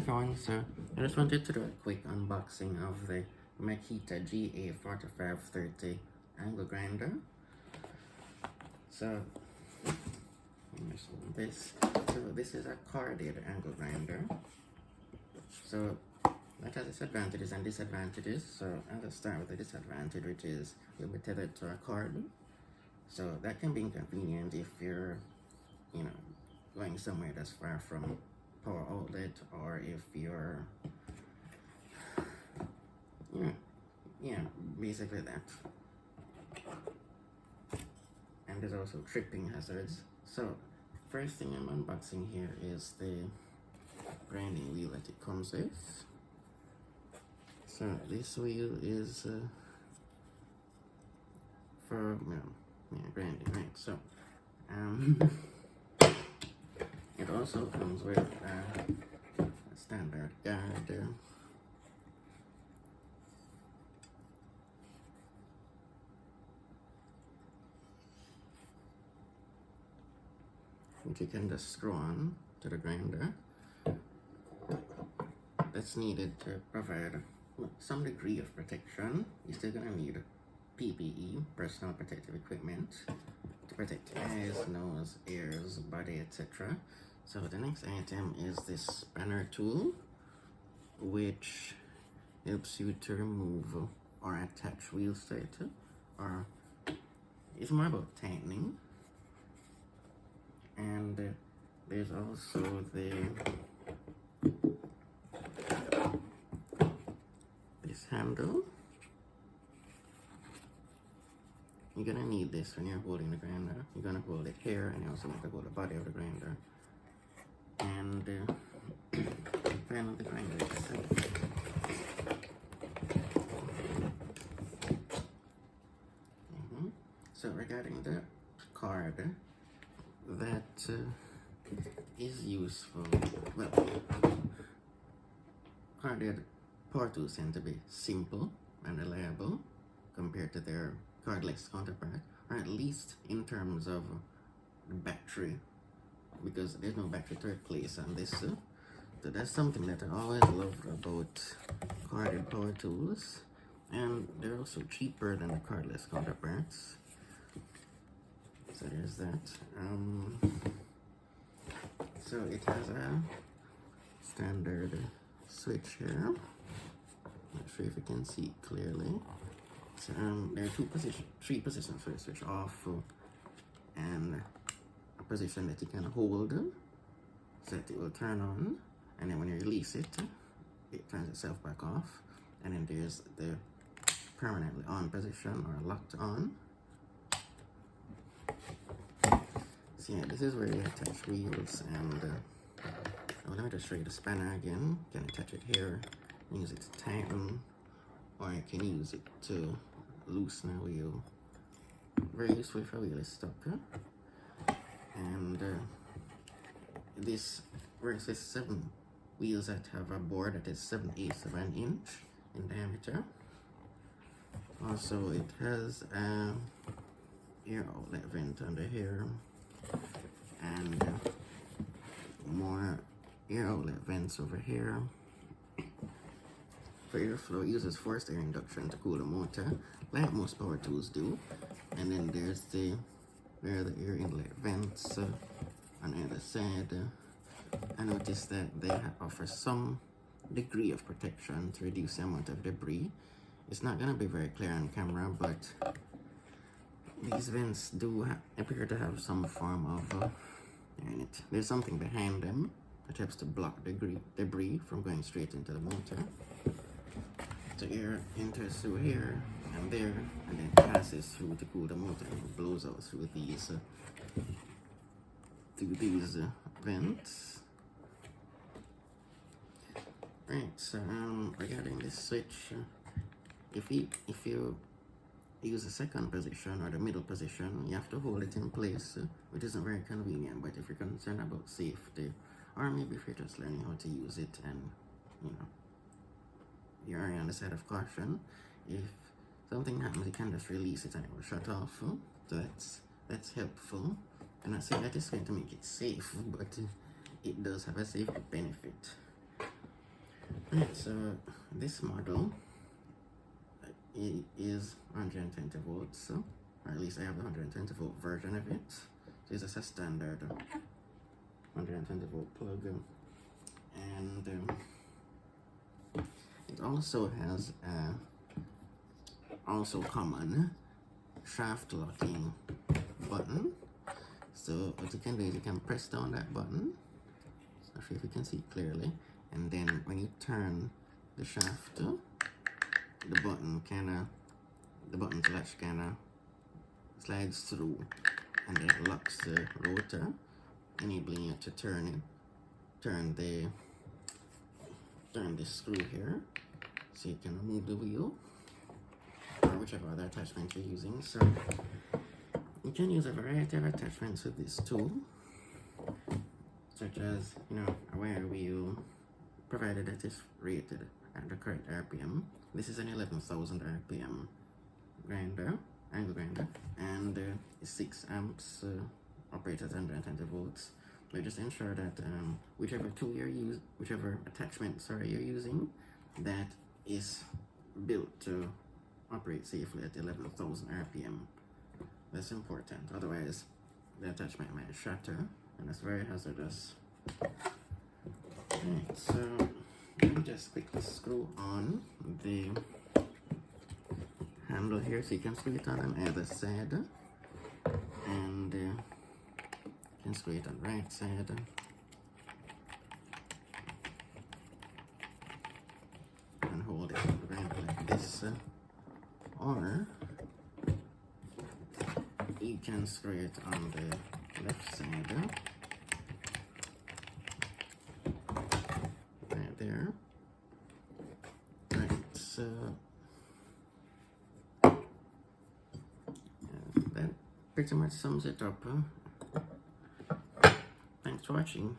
everyone, so I just wanted to do a quick unboxing of the Makita GA4530 angle grinder. So this is a corded angle grinder. So that has its advantages and disadvantages. So I'll just start with the disadvantage, which is it will be tethered to a cord. So that can be inconvenient if you're, going somewhere that's far from power outlet, or if you're, basically that. And there's also tripping hazards. So first thing I'm unboxing here is the grinding wheel that it comes with. So this wheel is for grinding, right? So it also comes with a standard guide, which you can just screw on to the grinder. That's needed to provide some degree of protection. You're still gonna need PPE, personal protective equipment, to protect eyes, nose, ears, body, etc. So the next item is this spanner tool, which helps you to remove or attach wheels to it, or it's more about tightening. And there's also this handle. You're gonna need this when you're holding the grinder. You're gonna hold it here, and you also need to hold the body of the grinder. And finally, the grinder itself. So regarding the card, that is useful. Well, corded power tools tend to be simple and reliable compared to their cordless counterpart, or at least in terms of battery, because there's no battery to replace on this. So that's something that I always loved about corded power tools, and they're also cheaper than the cordless counterparts. So there's that. So it has a standard switch here. Not sure if you can see it clearly. So there are three positions for the switch: off, and a position that you can hold so that it will turn on, and then when you release it, it turns itself back off. And then there's the permanently on position, or locked on. So yeah, this is where you attach wheels, and let me just show you the spanner again. You can attach it here, use it to tighten, or you can use it to loosen a wheel. Very useful if a wheel is stuck. And this works with 7 wheels that have a bore that is 7/8 of an inch in diameter. Also, it has a air outlet vent under here, and more air outlet vents over here. For airflow, it uses forced air induction to cool the motor, like most power tools do. And then there are the air inlet vents on either side. I noticed that they offer some degree of protection to reduce the amount of debris. It's not going to be very clear on camera, but these vents do appear to have some form of there's something behind them that helps to block debris from going straight into the motor. So air enters through here and there, and then passes through to cool the motor, and blows out through these vents. Right. So regarding this switch, if you use the second position or the middle position, you have to hold it in place, which isn't very convenient. But if you're concerned about safety, or maybe if you're just learning how to use it, and you're on the side of caution, if something happens, you can just release it and it will shut off. So that's helpful. I'm not saying that it's going to make it safe, but it does have a safety benefit. Right, so this model is 120 volts, or at least I have the 120 volt version of it. So it's just a standard 120 volt plug, and it also has a also common shaft locking button. So what you can do is you can press down that button. I'll show you if you can see clearly, and then when you turn the shaft, the button's latch kinda slides through, and then it locks the rotor, enabling you to turn the screw here, so you can remove the wheel or whichever other attachment you're using. So you can use a variety of attachments with this tool, such as, you know, a wire wheel, provided that it's rated at the correct RPM. This is an 11,000 RPM grinder, angle grinder, and it's 6 amps, operates at 120 volts. But just ensure that whichever attachment you're using, that is built to operate safely at 11,000 RPM. That's important. Otherwise, the attachment might shatter, and that's very hazardous. Right, so let me just quickly screw on the handle here, so you can screw it on either side, and you can screw it on the right side, and hold it right like this, or you can screw it on the left side, right there. Right, so that pretty much sums it up. Thanks for watching.